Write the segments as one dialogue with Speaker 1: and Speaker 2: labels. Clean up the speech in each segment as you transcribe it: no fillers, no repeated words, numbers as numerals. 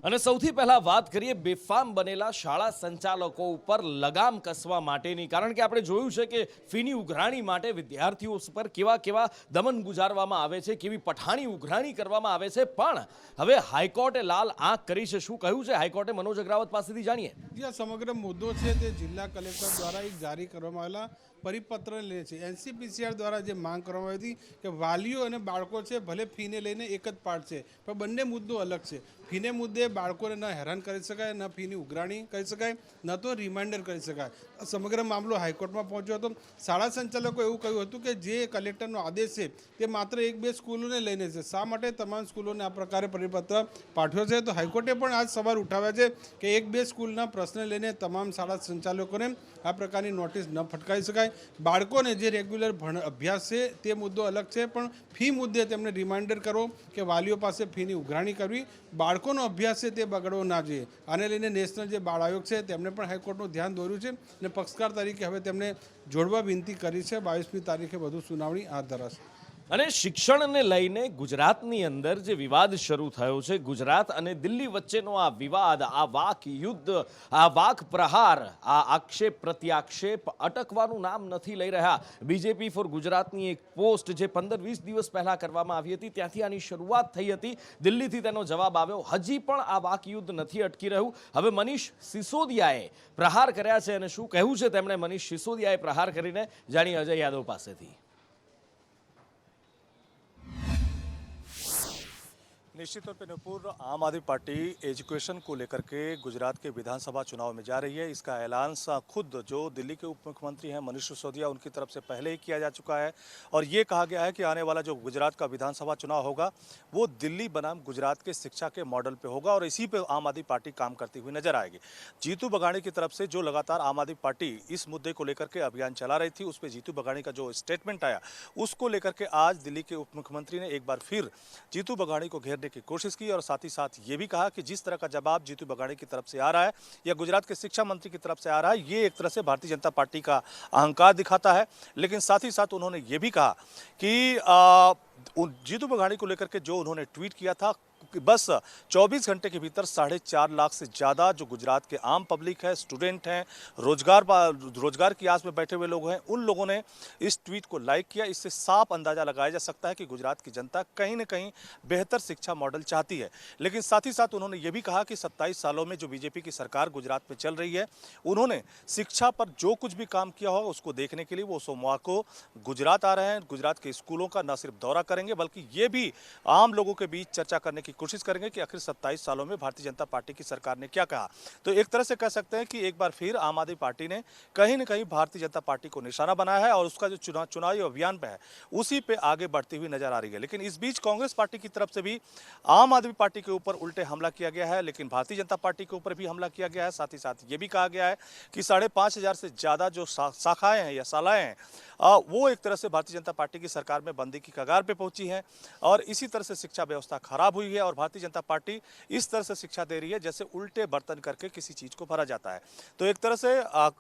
Speaker 1: અને સૌથી પહેલા વાત કરીએ બેફામ બનેલા શાળા સંચાલકો ઉપર લગામ કસવા માટેની, કારણ કે આપણે જોયું છે કે ફીની ઉઘરાણી માટે વિદ્યાર્થીઓ પર કેવા કેવા દમન ગુજારવામાં આવે છે, કેવી પઠાણી ઉઘરાણી કરવામાં આવે છે, પણ હવે હાઈકોર્ટે લાલ આંખ કરી છે। શું કહ્યું છે હાઈકોર્ટે? મનોજ અગ્રાવત પાસેથી જાણીએ।
Speaker 2: જે સમગ્ર મુદ્દો છે તે જિલ્લા કલેક્ટર દ્વારા એક જારી કરવામાં આવેલા પરિપત્ર લે છે। એનસીપીસીઆર દ્વારા જે માંગ કરવામાં આવી હતી કે વાલીઓ અને બાળકો છે ભલે ફીને લઈને એક જ પાર્ટ છે, પણ બંને મુદ્દો અલગ છે। ફીને મુદ્દે બાળકોને ન હેરાન કરી શકાય, ન ફીની ઉઘરાણી કરી શકાય, ન તો રિમાઇન્ડર કરી શકાય। સમગ્ર મામલો હાઈકોર્ટમાં પહોંચ્યો હતો। શાળા સંચાલકો એવું કહ્યું હતું કે જે કલેક્ટરનો આદેશ છે તે માત્ર 1-2 સ્કૂલોને લઈને છે, શા માટે તમામ સ્કૂલોને આ પ્રકારે પરિપત્ર પાઠવ્યો છે? તો હાઈકોર્ટે પણ આજ સવાલ ઉઠાવ્યા છે કે 1-2 સ્કૂલના પ્રશ્ન લઈને તમામ શાળા સંચાલકોને આ પ્રકારની નોટિસ ન ફટકારી શકાય। બાળકોને જે રેગ્યુલર અભ્યાસ છે તે મુદ્દો અલગ છે, પણ ફી મુદ્દે તેમને રિમાઇન્ડર કરો કે વાલીઓ પાસે ફીની ઉઘરાણી કરવી, બાળકોનો અભ્યાસ છે તે બગડવો ના જોઈએ। આને લઈને નેશનલ જે બાળ આયોગ છે તેમણે પણ હાઈકોર્ટનું ધ્યાન દોર્યું છે અને પક્ષકાર તરીકે હવે તેમને જોડવા વિનંતી કરી છે। 22મી તારીખે વધુ સુનાવણી હાથ ધરાશે।
Speaker 1: અને શિક્ષણને લઈને ગુજરાતની અંદર જે વિવાદ શરૂ થયો છે, ગુજરાત અને દિલ્હી વચ્ચેનો આ વિવાદ, આ વાક યુદ્ધ, આ વાક પ્રહાર, આ આક્ષેપ પ્રત્યાક્ષેપ અટકવાનું નામ નથી લઈ રહ્યા। બીજેપી ફોર ગુજરાતની એક પોસ્ટ જે 15-20 દિવસ પહેલા કરવામાં આવી હતી ત્યાંથી આની શરૂઆત થઈ હતી, દિલ્હીથી તેનો જવાબ આવ્યો, હજી પણ આ વાક યુદ્ધ નથી અટકી રહ્યું। હવે મનીષ સિસોદિયાએ પ્રહાર કર્યા છે અને શું કહેવું છે તેમણે મનીષ સિસોદિયાએ પ્રહાર કરીને, જાણીએ અજય યાદવ પાસેથી।
Speaker 3: निश्चित तौर पर नूपुर, आम आदमी पार्टी एजुकेशन को लेकर के गुजरात के विधानसभा चुनाव में जा रही है। इसका ऐलान खुद जो दिल्ली के उप मुख्यमंत्री हैं मनीष सिसोदिया, उनकी तरफ से पहले ही किया जा चुका है और ये कहा गया है कि आने वाला जो गुजरात का विधानसभा चुनाव होगा वो दिल्ली बनाम गुजरात के शिक्षा के मॉडल पे होगा और इसी पे आम आदमी पार्टी काम करती हुई नजर आएगी। जीतू बघाणी की तरफ से जो लगातार आम आदमी पार्टी इस मुद्दे को लेकर के अभियान चला रही थी, उस पर जीतू बघाणी का जो स्टेटमेंट आया उसको लेकर के आज दिल्ली के उप मुख्यमंत्री ने एक बार फिर जीतू बघाणी को घेरने की कोशिश की और साथ ही साथ ये भी कहा कि जिस तरह का जवाब जीतू बघाणी की तरफ से आ रहा है या गुजरात के शिक्षा मंत्री की तरफ से आ रहा है, ये एक तरह से भारतीय जनता पार्टी का अहंकार दिखाता है। लेकिन साथ ही साथ उन्होंने ये भी कहा कि जीतू बघाणी को लेकर के जो उन्होंने ट्वीट किया था कि बस 24 घंटे के भीतर 4.5 लाख से ज़्यादा जो गुजरात के आम पब्लिक है, स्टूडेंट हैं, रोजगार की आस में बैठे हुए लोग हैं, उन लोगों ने इस ट्वीट को लाइक किया। इससे साफ अंदाज़ा लगाया जा सकता है कि गुजरात की जनता कहीं न कहीं बेहतर शिक्षा मॉडल चाहती है। लेकिन साथ ही साथ उन्होंने ये भी कहा कि 27 सालों में जो बीजेपी की सरकार गुजरात में चल रही है, उन्होंने शिक्षा पर जो कुछ भी काम किया होगा उसको देखने के लिए वो सोमवार को गुजरात आ रहे हैं। गुजरात के स्कूलों का न सिर्फ दौरा करेंगे बल्कि ये भी आम लोगों के बीच चर्चा करने की कोशिश करेंगे कि आखिर 27 सालों में भारतीय जनता पार्टी की सरकार ने क्या कहा। तो एक तरह से कह सकते हैं कि एक बार फिर आम आदमी पार्टी ने कहीं न कहीं भारतीय जनता पार्टी को निशाना बनाया है और उसका जो चुनावी अभियान पे है उसी पे आगे बढ़ती हुई नजर आ रही है। लेकिन इस बीच कांग्रेस पार्टी की तरफ से भी आम आदमी पार्टी के ऊपर उल्टे हमला किया गया है, लेकिन भारतीय जनता पार्टी के ऊपर भी हमला किया गया है। साथ ही साथ ये भी कहा गया है कि 5,500 से ज़्यादा जो शाखाएं हैं या शालाएं हैं वो एक तरह से भारतीय जनता पार्टी की सरकार में बंदी की कगार पे पहुंची हैं और इसी तरह से शिक्षा व्यवस्था खराब हुई है और भारतीय जनता पार्टी इस तरह से शिक्षा दे रही है जैसे उल्टे बर्तन करके किसी चीज़ को भरा जाता है। तो एक तरह से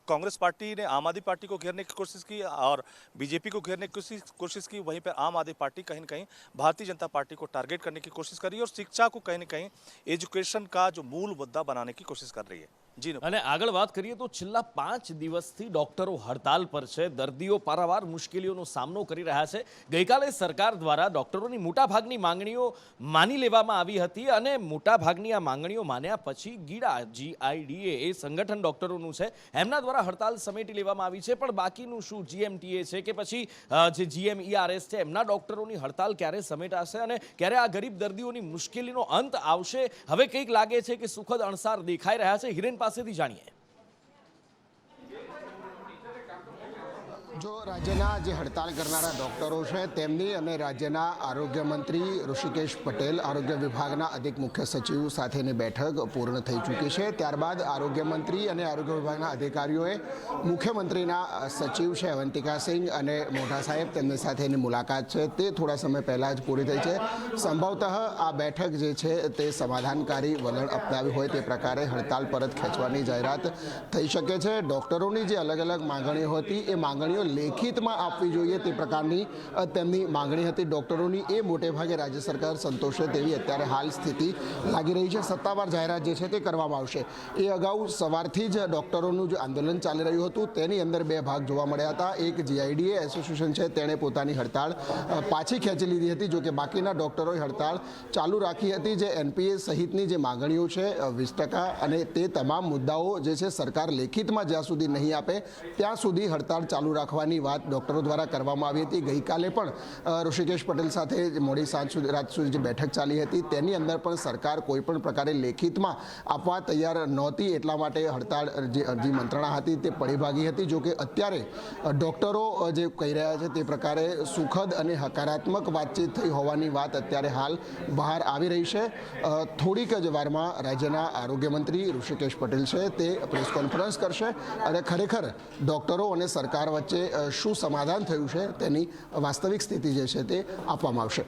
Speaker 3: कांग्रेस पार्टी ने आम आदमी पार्टी को घेरने की कोशिश की और बीजेपी को घेरने की कोशिश की, वहीं पर आम आदमी पार्टी कहीं न कहीं भारतीय जनता पार्टी को टारगेट करने की कोशिश कर रही है और शिक्षा को कहीं न कहीं एजुकेशन का जो मूल मुद्दा बनाने की कोशिश कर रही है। जी
Speaker 1: અને આગળ વાત કરીએ તો છેલ્લા 5 દિવસથી ડોક્ટરો હડતાલ પર છે, દર્દીઓ પારાવાર મુશ્કેલીઓનો સામનો કરી રહ્યા છે। ગઈકાલે સરકાર દ્વારા ડોક્ટરોની મોટાભાગની માંગણીઓ માની લેવામાં આવી હતી અને મોટાભાગની આ માંગણીઓ માન્યા પછી ગીડા GIDA એ સંગઠન ડોક્ટરોનું છે, એમના દ્વારા હડતાલ સમેટી લેવામાં આવી છે। પણ બાકીનું શું GMTA છે કે પછી જે GMERS છે, એમના ડોક્ટરોની હડતાલ ક્યારે સમેટાશે અને ક્યારે આ ગરીબ દર્દીઓની મુશ્કેલીનો અંત આવશે? હવે કંઈક લાગે છે કે સુખદ અણસાર દેખાઈ રહ્યા છે। હિરેન પાસેથી જાણીએ।
Speaker 4: जो राज्यना जे हड़ताल करनारा डॉक्टरों है तेमनी अने राज्यना आरोग्य मंत्री ऋषिकेश पटेल, आरोग्य विभागना अधिक मुख्य सचिव साथेनी बैठक पूर्ण थई चूकी है। त्यारबाद आरोग्य मंत्री अने आरोग्य विभागना अधिकारीओए मुख्यमंत्रीना सचिव है अवंतिका सिंह अने मोटा साहेब तेमनी साथेनी मुलाकात है ते थोड़ा समय पहला ज पूरी थई है। संभवतः आ बैठक जे छे ते समाधानकारी वलण अपनावी होय ते प्रकारे हड़ताल परत खेंचवानी जाहेरात थई शके छे। डॉक्टरोनी जे अलग अलग मांगणीओ हती ए मांगणीओ લેખિતમાં આપવી જોઈએ તે પ્રકારની તેમની માંગણી હતી ડૉક્ટરોની. એ મોટે ભાગે રાજ્ય સરકાર સંતોષે તેવી અત્યારે હાલ સ્થિતિ લાગી રહી છે. સત્તાવાર જાહેરાત જે છે તે કરવામાં આવશે. એ અગાઉ સવારથી જ ડૉક્ટરોનું જે આંદોલન ચાલી રહ્યું હતું તેની અંદર બે ભાગ જોવા મળ્યા હતા. એક જીઆઈડીએ એસોસિએશન છે તેણે પોતાની હડતાળ પાછી ખેંચી લીધી હતી, જો કે બાકીના ડૉક્ટરોએ હડતાળ ચાલુ રાખી હતી. જે એનપીએ સહિતની જે માંગણીઓ છે 20% અને તે તમામ મુદ્દાઓ જે છે સરકાર લેખિતમાં જ્યાં સુધી નહીં આપે ત્યાં સુધી હડતાળ ચાલુ રાખવાની વાત ડૉક્ટરો દ્વારા કરવામાં આવી હતી. ગઈકાલે પણ ઋષિકેશ પટેલ સાથે મોડી સાંજ સુધી રાત સુધી જે બેઠક ચાલી હતી તેની અંદર પણ સરકાર કોઈપણ પ્રકારે લેખિતમાં આપવા તૈયાર નહોતી. એટલા માટે હડતાળ જે અરજી મંત્રણા હતી તે પડી ભાગી હતી. જો કે અત્યારે ડૉક્ટરો જે કહી રહ્યા છે તે પ્રકારે સુખદ અને હકારાત્મક વાતચીત થઈ હોવાની વાત અત્યારે હાલ બહાર આવી રહી છે. થોડીક જ વારમાં રાજ્યના આરોગ્ય મંત્રી ઋષિકેશ પટેલ છે તે પ્રેસ કોન્ફરન્સ કરશે અને ખરેખર ડૉક્ટરો અને સરકાર વચ્ચે શું સમાધાન થયું છે તેની વાસ્તવિક સ્થિતિ જે છે તે આપવામાં આવશે.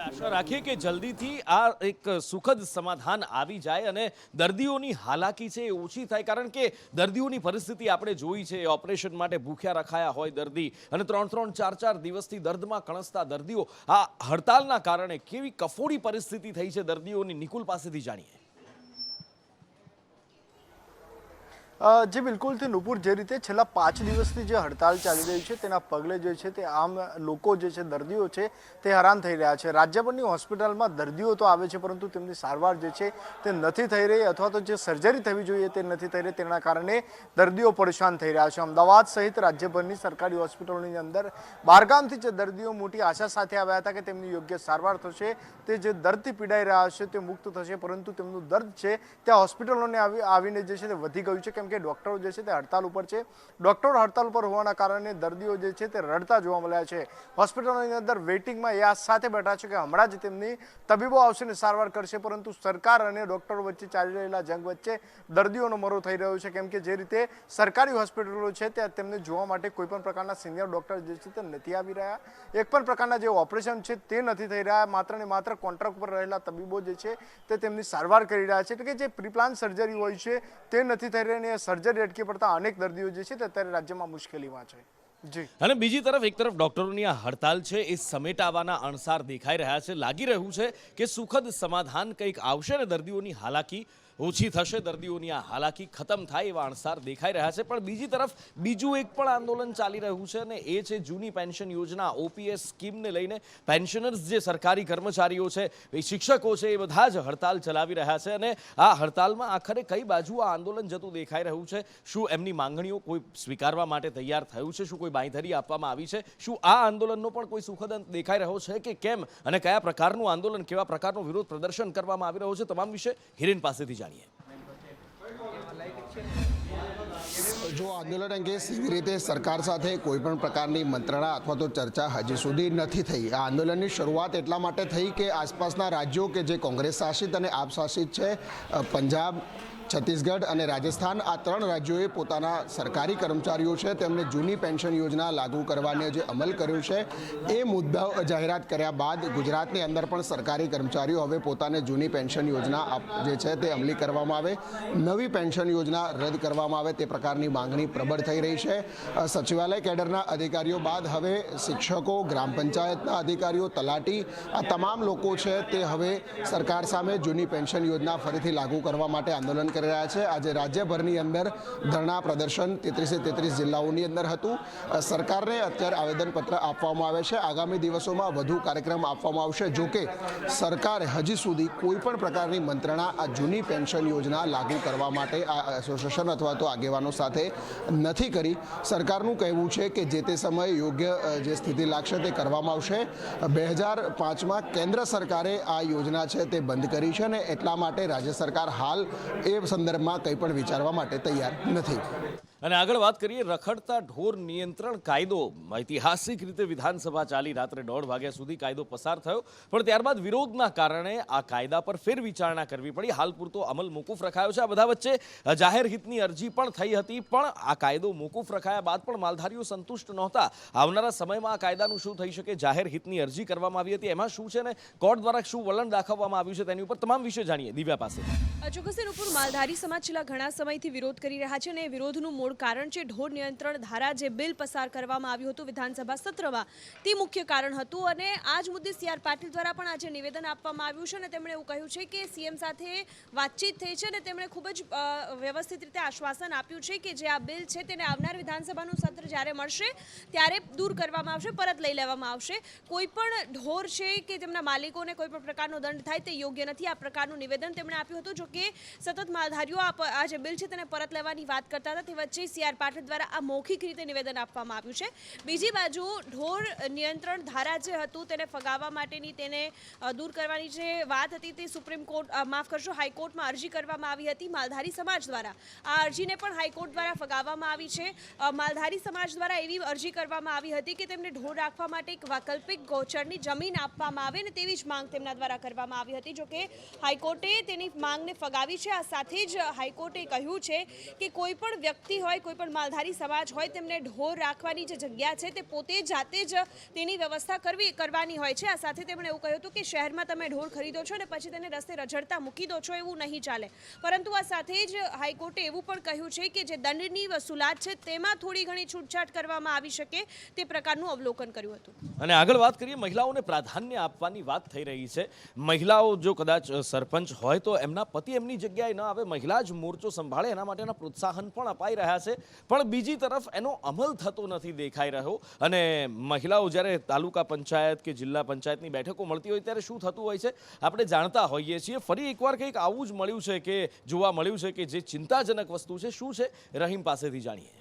Speaker 1: આશા રાખીએ કે જલ્દીથી આ એક સુખદ સમાધાન આવી જાય અને દર્દીઓની હાલાકી છે એ ઓછી થાય, કારણ કે દર્દીઓની પરિસ્થિતિ આપણે જોઈ છે. ઓપરેશન માટે ભૂખ્યા રખાયા હોય દર્દી અને 3-3, 4-4 દિવસથી દર્દમાં કણસતા દર્દીઓ આ હડતાલના કારણે કેવી કફોડી પરિસ્થિતિ થઈ છે દર્દીઓની, નિકુલ પાસેથી જાણીએ.
Speaker 5: જે બિલકુલથી નુપુર જે રીતે છેલ્લા 5 દિવસથી જે હડતાલ ચાલી રહી છે તેના પગલે જે છે તે આમ લોકો જે છે દર્દીઓ છે તે હેરાન થઈ રહ્યા છે. રાજ્યભરની હોસ્પિટલમાં દર્દીઓ તો આવે છે પરંતુ તેમની સારવાર જે છે તે નથી થઈ રહી અથવા તો જે સર્જરી થવી જોઈએ તે નથી થઈ રહી. તેના કારણે દર્દીઓ પરેશાન થઈ રહ્યા છે. અમદાવાદ સહિત રાજ્યભરની સરકારી હોસ્પિટલોની અંદર બહારગામથી જે દર્દીઓ મોટી આશા સાથે આવ્યા હતા કે તેમની યોગ્ય સારવાર થશે, તે જે દર્દથી પીડાઈ રહ્યા છે તે મુક્ત થશે, પરંતુ તેમનું દર્દ છે ત્યાં હોસ્પિટલોને આવીને જે છે તે વધી ગયું છે. કેમ કે ડોક્ટરો જે છે તે હડતાલ ઉપર છે. ડોક્ટરો હડતાલ ઉપર હોવાના કારણે દર્દીઓ જે છે તે રડતા જોવા મળ્યા છે. હોસ્પિટલોની અંદર વેઇટિંગમાં એ આસ સાથે બેઠા છે કે હમણાં જ તેમની તબીબો આવશે ને સારવાર કરશે, પરંતુ સરકાર અને ડોક્ટરો વચ્ચે ચાલી રહેલા જંગ વચ્ચે દર્દીઓનો મરો થઈ રહ્યો છે. કેમ કે જે રીતે સરકારી હોસ્પિટલો છે ત્યાં તેમને જોવા માટે કોઈ પણ પ્રકારના સિનિયર ડોક્ટર જે છે તે નથી આવી રહ્યા. એક પણ પ્રકારના જે ઓપરેશન છે તે નથી થઈ રહ્યા. માત્ર ને માત્ર કોન્ટ્રાક્ટ પર રહેલા તબીબો જે છે તે તેમની સારવાર કરી રહ્યા છે. એટલે કે જે પ્રીપ્લાન સર્જરી હોય છે તે નથી થઈ રહી અને સર્જરી અટકી પડતા અનેક દર્દીઓ જે છે તે અત્યારે રાજ્યમાં મુશ્કેલીમાં છે. જી.
Speaker 1: અને બીજી તરફ એક તરફ ડોક્ટરોની આ હડતાલ છે એ સમેટાવાના અણસાર દેખાઈ રહ્યા છે. લાગી રહ્યું છે કે સુખદ સમાધાન કંઈક આવશે ને દર્દીઓની હાલાકી ઓછી થશે, દર્દીઓની આ હાલાકી ખતમ થાય એવા અણસાર દેખાઈ રહ્યા છે. પણ બીજી તરફ બીજું એક પણ આંદોલન ચાલી રહ્યું છે અને એ છે જૂની પેન્શન યોજના, ઓપીએસ સ્કીમને લઈને પેન્શનર્સ જે સરકારી કર્મચારીઓ છે, એ શિક્ષકો છે, એ બધા જ હડતાલ ચલાવી રહ્યા છે. અને આ હડતાલમાં આખરે કઈ બાજુ આ આંદોલન જતું દેખાઈ રહ્યું છે? શું એમની માંગણીઓ કોઈ સ્વીકારવા માટે તૈયાર થયું છે? શું કોઈ બાંયધરી આપવામાં આવી છે? શું આ આંદોલનનો પણ કોઈ સુખદ અંત દેખાઈ રહ્યો છે કે કેમ? અને કયા પ્રકારનું આંદોલન, કેવા પ્રકારનો વિરોધ પ્રદર્શન કરવામાં આવી રહ્યો છે, તમામ વિશે હિરેન પાસેથી જાણીએ.
Speaker 4: જો આંદોલન અંગે સીધી રીતે સરકાર સાથે કોઈ પણ પ્રકારની મંત્રણા અથવા તો ચર્ચા હજી સુધી નથી થઈ. આ આંદોલનની શરૂઆત એટલા માટે થઈ કે આસપાસના રાજ્યો કે જે કોંગ્રેસ શાસિત અને આપ શાસિત છે, પંજાબ, છત્તીસગઢ અને રાજસ્થાન, આ 3 રાજ્યોએ પોતાના સરકારી કર્મચારીઓ છે તેમને જૂની પેન્શન યોજના લાગુ કરવાનો જે અમલ કર્યો છે એ મુદ્દા જાહેરાત કર્યા બાદ ગુજરાતની અંદર પણ સરકારી કર્મચારીઓ હવે પોતાને જૂની પેન્શન યોજના જે છે તે અમલી કરવામાં આવે, નવી પેન્શન યોજના રદ કરવામાં આવે તે પ્રકારની માંગણી પ્રબળ થઈ રહી છે. સચિવાલય કેડરના અધિકારીઓ બાદ હવે શિક્ષકો, ગ્રામ પંચાયતના અધિકારીઓ, તલાટી, આ તમામ લોકો છે તે હવે સરકાર સામે જૂની પેન્શન યોજના ફરીથી લાગુ કરવા માટે આંદોલન કરી રહ્યા છે. આજે રાજ્યભરની અંદર ધરણા પ્રદર્શન 33 જિલ્લાઓની અંદર હતું. સરકારને અત્યારે આવેદનપત્ર આપવામાં આવે છે. આગામી દિવસોમાં વધુ કાર્યક્રમ આપવામાં આવશે. જોકે સરકારે હજી સુધી કોઈ પણ પ્રકારની મંત્રણા આ જૂની પેન્શન યોજના લાગુ કરવા માટે આ એસોસિએશન અથવા તો આગેવાનો સાથે નથી કરી. સરકારનું કહેવું છે કે જે તે સમયે યોગ્ય જે સ્થિતિ લાગશે તે કરવામાં આવશે. 2005માં કેન્દ્ર સરકારે આ યોજના છે તે બંધ કરી છે અને એટલા માટે રાજ્ય સરકાર હાલ એ સંદર્ભમાં કંઈ પણ વિચારવા માટે તૈયાર નથી.
Speaker 1: અને આગળ વાત કરીએ રખડતા ઢોર નિયંત્રણ કાયદો. ઐતિહાસિક રીતે વિધાનસભા ચાલી, રાત્રે 1:30 વાગ્યા સુધી કાયદો પસાર થયો, પણ ત્યારબાદ વિરોધના કારણે આ કાયદા પર ફેર વિચારણા કરવી પડી. હાલ પૂરતો અમલ મોકૂફ રખાયો છે. આ બધા વચ્ચે જાહેર હિતની અરજી પણ થઈ હતી, પણ આ કાયદો મોકૂફ રખાયા બાદ પણ માલધારીઓ સંતુષ્ટ નહોતા. આવનારા સમયમાં આ કાયદાનું શું થઈ શકે? જાહેર હિતની અરજી કરવામાં આવી હતી, એમાં શું છે ને કોર્ટ દ્વારા શું વલણ દાખવવામાં આવ્યું છે તેની ઉપર તમામ વિશે જાણીએ દિવ્યા પાસે.
Speaker 6: ચોક્કસ ઉપર માલધારી સમાજ છેલ્લા ઘણા સમયથી વિરોધ કરી રહ્યા છે અને વિરોધનું મૂળ મૂળ કારણ છે ઢોર નિયંત્રણ ધારા જે બિલ પસાર કરવામાં આવ્યું હતું વિધાનસભા સત્રમાં, તે મુખ્ય કારણ હતું. અને આ જ મુદ્દે CR પાટીલ દ્વારા પણ આજે નિવેદન આપવામાં આવ્યું છે અને તેમણે એવું કહ્યું છે કે CM સાથે વાતચીત થઈ છે અને તેમણે ખૂબ જ વ્યવસ્થિત રીતે આશ્વાસન આપ્યું છે કે જે આ બિલ છે તેને આવનાર વિધાનસભાનું સત્ર જ્યારે મળશે ત્યારે દૂર કરવામાં આવશે, પરત લઈ લેવામાં આવશે. કોઈ પણ ઢોર છે કે તેમના માલિકોને કોઈ પણ પ્રકારનો દંડ થાય તે યોગ્ય નથી, આ પ્રકારનું નિવેદન તેમણે આપ્યું હતું. જો કે સતત માલધારીઓ આ જે બિલ છે તેને પરત લેવાની વાત કરતા હતા, તે વચ્ચે CR પાટીલ દ્વારા આ મૌખિક રીતે નિવેદન આપવામાં આવ્યું છે. બીજી બાજુ ઢોર નિયંત્રણ ધારા જે હતું તેને ફગાવવા માટેની, તેને દૂર કરવાની જે વાત હતી તે સુપ્રીમ કોર્ટ, માફ કરશો, હાઈકોર્ટમાં અરજી કરવામાં આવી હતી માલધારી સમાજ દ્વારા. આ અરજીને પણ હાઈકોર્ટ દ્વારા ફગાવવામાં આવી છે. માલધારી સમાજ દ્વારા એવી અરજી કરવામાં આવી હતી કે તેમને ઢોર રાખવા માટે એક વૈકલ્પિક ગૌચરની જમીન આપવામાં આવે ને તેવી જ માંગ તેમના દ્વારા કરવામાં આવી હતી. જો કે હાઈકોર્ટે તેની માંગને ફગાવી છે. આ સાથે જ હાઈકોર્ટે કહ્યું છે કે કોઈ પણ વ્યક્તિ હોય, કોઈ પણ માલધારી સમાજ હોય, તેમને ઢોર રાખવાની જે જગ્યા છે તે પોતે જાતે જ તેની વ્યવસ્થા કરવાની હોય છે. આ સાથે તેમણે એવું કહ્યું હતું કે શહેરમાં તમે ઢોર ખરીદો છો અને પછી તેને રસ્તે રઝળતા મૂકી દો છો, એવું નહીં ચાલે. પરંતુ આ સાથે જ હાઈકોર્ટે એવું પણ કહ્યું છે કે જે દંડની વસૂલાત છે તેમાં થોડી ઘણી છૂટછાટ કરવામાં આવી શકે તે પ્રકારનું અવલોકન કર્યું હતું.
Speaker 1: અને આગળ વાત કરીએ, મહિલાઓને પ્રાધાન્ય આપવાની વાત થઈ રહી છે. મહિલાઓ જો કદાચ સરપંચ હોય તો એમના પતિ એમની જગ્યાએ ન આવે, મહિલા જ મોરચો સંભાળે, એના માટેના પ્રોત્સાહન પણ અપાઈ રહ્યા છે. પણ બીજી તરફ એનો અમલ થતો નથી દેખાઈ રહ્યો. અને મહિલાઓ જ્યારે તાલુકા પંચાયત કે જિલ્લા પંચાયતની બેઠકો મળતી હોય ત્યારે શું થતું હોય છે આપણે જાણતા હોઈએ છીએ. ફરી એકવાર કંઈક આવું જ મળ્યું છે કે જોવા મળ્યું છે કે જે ચિંતાજનક વસ્તુ છે. શું છે, રહીમ પાસેથી જાણીએ.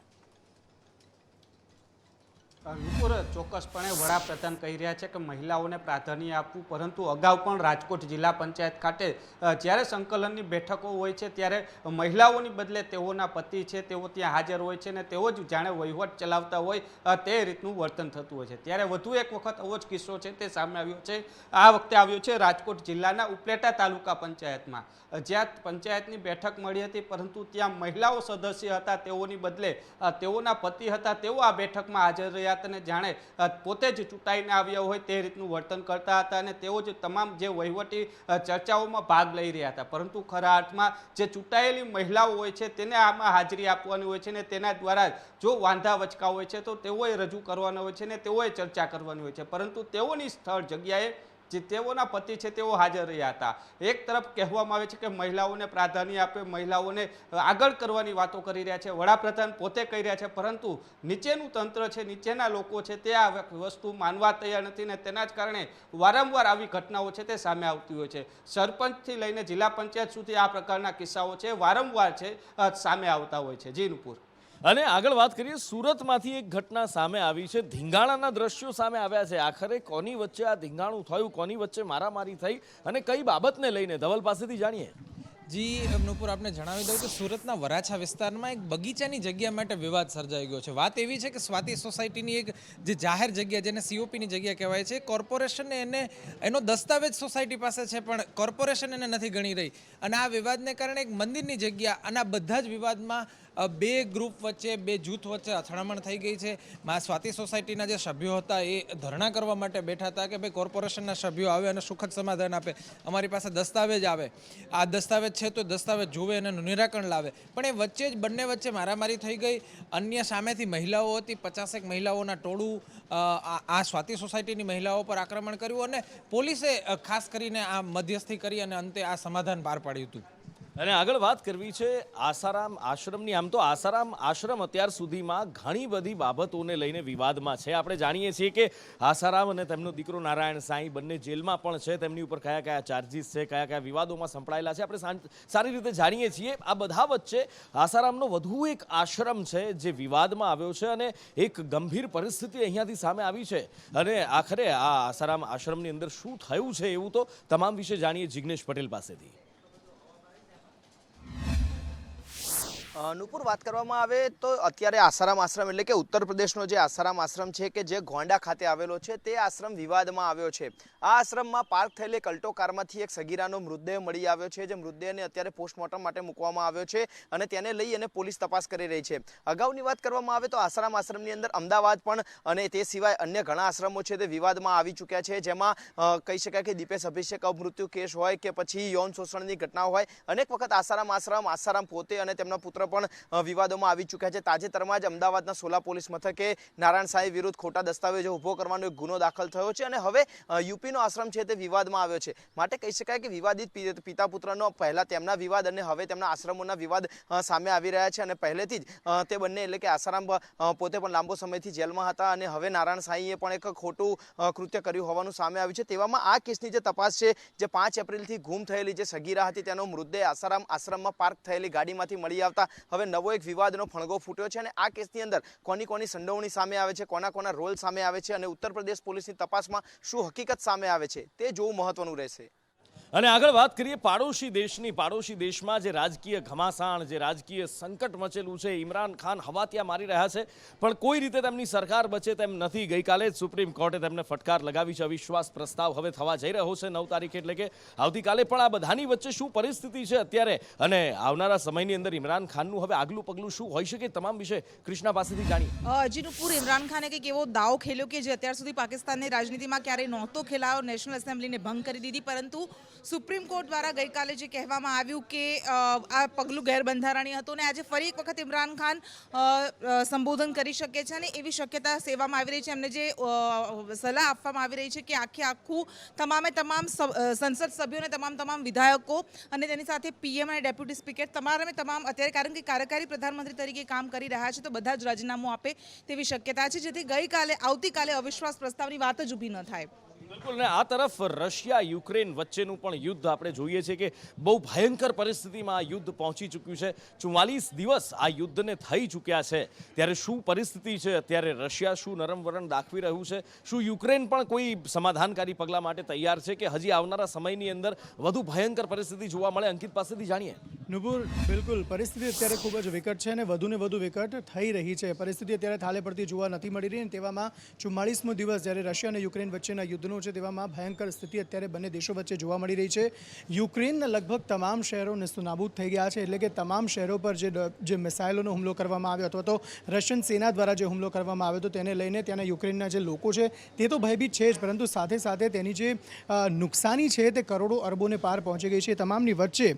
Speaker 7: નુપુર, ચોક્કસપણે વડાપ્રધાન કહી રહ્યા છે કે મહિલાઓને પ્રાધાન્ય આપવું, પરંતુ અગાઉ પણ રાજકોટ જિલ્લા પંચાયત ખાતે જ્યારે સંકલનની બેઠકો હોય છે ત્યારે મહિલાઓની બદલે તેઓના પતિ છે તેઓ ત્યાં હાજર હોય છે અને તેઓ જ જાણે વહીવટ ચલાવતા હોય તે રીતનું વર્તન થતું હોય છે. ત્યારે વધુ એક વખત આવો જ કિસ્સો છે તે સામે આવ્યો છે. આ વખતે આવ્યો છે રાજકોટ જિલ્લાના ઉપલેટા તાલુકા પંચાયતમાં, જ્યાં પંચાયતની બેઠક મળી હતી, પરંતુ ત્યાં મહિલાઓ સદસ્ય હતા તેઓની બદલે તેઓના પતિ હતા તેઓ આ બેઠકમાં હાજર રહ્યા અને જાણે પોતે જ ચૂંટાઈને આવ્યા હોય તે રીતનું વર્તન કરતા હતા અને તેઓ જ તમામ જે વહીવટી ચર્ચાઓમાં ભાગ લઈ રહ્યા હતા. પરંતુ ખરા અર્થમાં જે ચૂંટાયેલી મહિલાઓ હોય છે તેને આમાં હાજરી આપવાની હોય છે અને તેના દ્વારા જો વાંધા વચકા હોય છે તો તેઓએ રજૂ કરવાના હોય છે અને તેઓએ ચર્ચા કરવાની હોય છે. પરંતુ તેઓની સ્થળ જગ્યાએ જે તેઓના પતિ છે તેઓ હાજર રહ્યા હતા. એક તરફ કહેવામાં આવે છે કે મહિલાઓને પ્રાધાન્ય આપે, મહિલાઓને આગળ કરવાની વાતો કરી રહ્યા છે, વડાપ્રધાન પોતે કહી રહ્યા છે, પરંતુ નીચેનું તંત્ર છે, નીચેના લોકો છે તે આ વસ્તુ માનવા તૈયાર નથી અને તેના જ કારણે વારંવાર આવી ઘટનાઓ છે તે સામે આવતી હોય છે. સરપંચથી લઈને જિલ્લા પંચાયત સુધી આ પ્રકારના કિસ્સાઓ છે વારંવાર છે સામે આવતા હોય છે. જી નુપુર.
Speaker 1: અને આગળ વાત કરીએ, સુરતમાંથી એક ઘટના સામે આવી છે. ધીંગાણાના દ્રશ્યો સામે આવ્યા છે. આખરે કોની વચ્ચે આ ધીંગાણું થયું, કોની વચ્ચે મારામારી થઈ અને કઈ બાબતને લઈને, ધવલ પાસેથી જાણીએ.
Speaker 8: જી નુપુર, આપને જણાવી દઉં કે સુરતના વરાછા વિસ્તારમાં એક બગીચાની જગ્યા માટે વિવાદ સર્જાઈ ગયો છે. વાત એવી છે કે સ્વાતિ સોસાયટીની એક જે જાહેર જગ્યા, જેને COPની જગ્યા કહેવાય છે, કોર્પોરેશનને એનો દસ્તાવેજ સોસાયટી પાસે છે પણ કોર્પોરેશન એને નથી ગણી રહી. અને આ વિવાદને કારણે એક મંદિરની જગ્યા અને આ બધા જ વિવાદમાં બે ગ્રુપ વચ્ચે, બે જૂથ વચ્ચે અથડામણ થઈ ગઈ છે. સ્વાતિ સોસાયટીના જે સભ્યો હતા એ ધરણા કરવા માટે બેઠા હતા કે ભાઈ કોર્પોરેશનના સભ્યો આવે અને સુખદ સમાધાન આપે, અમારી પાસે દસ્તાવેજ આવે, આ દસ્તાવેજ છે તો દસ્તાવેજ જોવે અને નિરાકરણ લાવે. પણ એ વચ્ચે જ બંને વચ્ચે મારામારી થઈ ગઈ. અન્ય સામેથી મહિલાઓ હતી, 50 મહિલાઓના ટોળું આ સ્વાતિ સોસાયટીની મહિલાઓ પર આક્રમણ કર્યું અને પોલીસે ખાસ કરીને આ મધ્યસ્થી કરી અને અંતે આ સમાધાન પાર પાડ્યું હતું.
Speaker 1: અને આગળ વાત કરવી છે આસારામ આશ્રમની. આમ તો આસારામ આશ્રમ અત્યાર સુધીમાં ઘણી બધી બાબતોને લઈને વિવાદમાં છે. આપણે જાણીએ છીએ કે આસારામ અને તેમનો દીકરો નારાયણ સાંઈ બંને જેલમાં પણ છે. તેમની ઉપર કયા કયા ચાર્જીસ છે, કયા કયા વિવાદોમાં સંકળાયેલા છે, આપણે સારી રીતે જાણીએ છીએ. આ બધા વચ્ચે આસારામનો વધુ એક આશ્રમ છે જે વિવાદમાં આવ્યો છે અને એક ગંભીર પરિસ્થિતિ અહીંયાથી સામે આવી છે. અને આખરે આ આસારામ આશ્રમની અંદર શું થયું છે એવું તો તમામ વિશે જાણીએ જિગ્નેશ પટેલ પાસેથી.
Speaker 9: નુપુર, વાત કરવામાં આવે તો અત્યારે આસારામ આશ્રમ એટલે કે ઉત્તર પ્રદેશનો જે આસારામ આશ્રમ છે કે જે ગોંડા ખાતે આવેલો છે તે આશ્રમ વિવાદમાં આવ્યો છે. આ આશ્રમમાં પાર્ક થયેલી કલ્ટો કારમાંથી એક સગીરાનો મૃતદેહ મળી આવ્યો છે, જે મૃતદેહને અત્યારે પોસ્ટમોર્ટમ માટે મૂકવામાં આવ્યો છે અને તેને લઈ અને પોલીસ તપાસ કરી રહી છે. અગાઉની વાત કરવામાં આવે તો આસારામ આશ્રમની અંદર અમદાવાદ પણ અને તે સિવાય અન્ય ઘણા આશ્રમો છે તે વિવાદમાં આવી ચૂક્યા છે, જેમાં કહી શકાય કે દીપેશ અભિષેક અપમૃત્યુ કેસ હોય કે પછી યૌન શોષણની ઘટના હોય. અનેક વખત આસારામ પોતે અને તેમના પુત્ર પરિપત્ર પણ વિવાદોમાં આવી ચૂક્યા છે. તાજેતરમાં જ અમદાવાદના સોલા પોલીસ મથકે નારાયણ સાંઈ વિરુદ્ધ ખોટા દસ્તાવેજો ઊભો કરવાનો એક ગુનો દાખલ થયો છે અને હવે યુપીનો આશ્રમ છે તે વિવાદમાં આવ્યો છે. માટે કહી શકાય કે વિવાદિત પિતા પુત્રનો પહેલા તેમના વિવાદ અને હવે તેમના આશ્રમોના વિવાદ સામે આવી રહ્યા છે અને પહેલેથી જ તે બંને એટલે કે આસારામ પોતે પણ લાંબો સમયથી જેલમાં હતા અને હવે નારાયણ સાંઈએ પણ એક ખોટું કૃત્ય કર્યું હોવાનું સામે આવ્યું છે. તેવામાં આ કેસની જે તપાસ છે, જે 5 એપ્રિલથી ગુમ થયેલી જે સગીરા હતી તેનો મૃતદેહ આસારામ આશ્રમમાં પાર્ક થયેલી ગાડીમાંથી મળી આવતા હવે નવો એક વિવાદનો ફણગો ફૂટ્યો છે અને આ કેસની અંદર કોની સંડોવણી સામે આવે છે, કોના રોલ સામે આવે છે અને ઉત્તર પ્રદેશ પોલીસની તપાસમાં શું હકીકત સામે આવે છે તે જોવું મહત્વનું રહેશે.
Speaker 1: અને આગળ વાત કરીએ પાડોશી દેશમાં જે રાજકીય ઘમાસાણ, જે રાજકીય સંકટ મચેલું છે, ઇમરાન ખાન હવા ત્યાં મારી રહ્યા છે પણ કોઈ રીતે તેમની સરકાર બચે તેમ નથી. ગઈકાલે જ સુપ્રીમ કોર્ટે તેમને ફટકાર લગાવી છે. અવિશ્વાસ પ્રસ્તાવ હવે થવા જઈ રહ્યો છે 9 તારીખે, એટલે કે આવતીકાલે. પણ આ બધાની વચ્ચે શું પરિસ્થિતિ છે અત્યારે અને આવનારા સમયની અંદર ઇમરાન ખાનનું હવે આગલું પગલું શું હોઈ શકે, તમામ વિશે કૃષ્ણા પાસેથી જાણીએ.
Speaker 10: નુપુર, ઇમરાન ખાને કંઈક એવો દાવ ખેલ્યો કે જે અત્યાર સુધી પાકિસ્તાનની રાજનીતિમાં ક્યારેય નહોતો ખેલાયો. નેશનલ એસેમ્બલીને ભંગ કરી દીધી, પરંતુ સુપ્રીમ કોર્ટ દ્વારા ગઈકાલે જે કહેવામાં આવ્યું કે આ પગલું ગેરબંધારણીય હતું અને આજે ફરી એક વખત ઇમરાન ખાન સંબોધન કરી શકે છે અને એવી શક્યતા સેવામાં આવી રહી છે. એમને જે સલાહ આપવામાં આવી રહી છે કે આખું તમામ સંસદ સભ્યોને તમામ વિધાયકો અને તેની સાથે પીએમ અને ડેપ્યુટી સ્પીકર તમામ અત્યારે, કારણ કે કાર્યકારી પ્રધાનમંત્રી તરીકે કામ કરી રહ્યા છે, તો બધા જ રાજીનામું આપે તેવી શક્યતા છે, જેથી આવતીકાલે અવિશ્વાસ પ્રસ્તાવની વાત જ ઊભી ન થાય.
Speaker 1: બિલકુલ. ને આ તરફ રશિયા યુક્રેન વચ્ચેનું પણ યુદ્ધ આપણે જોઈએ છે કે બહુ ભયંકર પરિસ્થિતિમાં આ યુદ્ધ પહોંચી ચૂક્યું છે. 44 દિવસ આ યુદ્ધને થઈ ચૂક્યા છે. ત્યારે શું પરિસ્થિતિ છે અત્યારે? રશિયા શું નરમ વલણ દાખવી રહ્યું છે? શું યુક્રેન પણ કોઈ સમાધાનકારી પગલાં માટે તૈયાર છે કે હજી આવનારા સમયની અંદર વધુ ભયંકર પરિસ્થિતિ જોવા મળે? અંકિત પાસેથી જાણીએ.
Speaker 11: નુપુર, બિલકુલ પરિસ્થિતિ અત્યારે ખૂબ જ વિકટ છે અને વધુને વધુ વિકટ થઈ રહી છે. પરિસ્થિતિ અત્યારે થાળે પડતી જોવા નથી મળી રહી. તેવામાં 44મો દિવસ જ્યારે રશિયા અને યુક્રેન વચ્ચેના યુદ્ધનો છે, તેવામાં ભયંકર સ્થિતિ અત્યારે બંને દેશો વચ્ચે જોવા મળી રહી છે. યુક્રેનના લગભગ તમામ શહેરો નેસ્તનાબૂદ થઈ ગયા છે, એટલે કે તમામ શહેરો પર જે મિસાઇલોનો હુમલો કરવામાં આવ્યો અથવા તો રશિયન સેના દ્વારા જે હુમલો કરવામાં આવ્યો હતો તેને લઈને ત્યાંના યુક્રેનના જે લોકો છે તે તો ભયભીત છે જ, પરંતુ સાથે સાથે તેની જે નુકસાની છે તે કરોડો અરબોને પાર પહોંચી ગઈ છે. તમામની વચ્ચે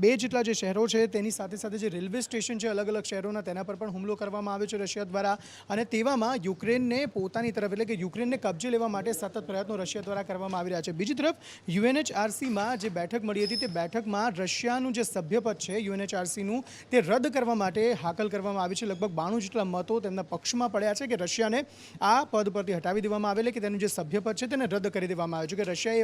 Speaker 11: 2 જેટલા જે શહેરો છે તેની સાથે સાથે જે રેલવે સ્ટેશન છે અલગ અલગ શહેરોના, તેના પર પણ હુમલો કરવામાં આવ્યો છે રશિયા દ્વારા. અને તેવામાં યુક્રેનને પોતાની તરફ એટલે કે યુક્રેનને કબજે લેવા માટે સતત પ્રયત્નો રશિયા દ્વારા કરવામાં આવી રહ્યા છે. બીજી તરફ UNHRCમાં જે બેઠક મળી હતી તે બેઠકમાં રશિયાનું જે સભ્યપદ છે UNHRCનું તે રદ કરવા માટે હાકલ કરવામાં આવી છે. લગભગ 92 જેટલા મતો તેમના પક્ષમાં પડ્યા છે કે રશિયાને આ પદ પરથી હટાવી દેવામાં આવે, કે તેનું જે સભ્યપદ છે તેને રદ કરી દેવામાં આવ્યું છે. કે રશિયાએ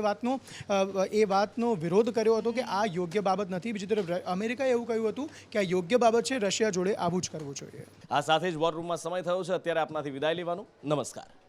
Speaker 11: એ વાતનો વિરોધ કર્યો હતો કે આ યોગ્ય બાબત નથી. બીજી તરફ અમેરિકાએ એવું કહ્યું હતું કે આ યોગ્ય બાબત છે, રશિયા જોડે આવું જ કરવું જોઈએ.
Speaker 1: આ સાથે જ વોર રૂમમાં સમય થયો છે અત્યારે આપનાથી વિદાય લેવાનો. નમસ્કાર.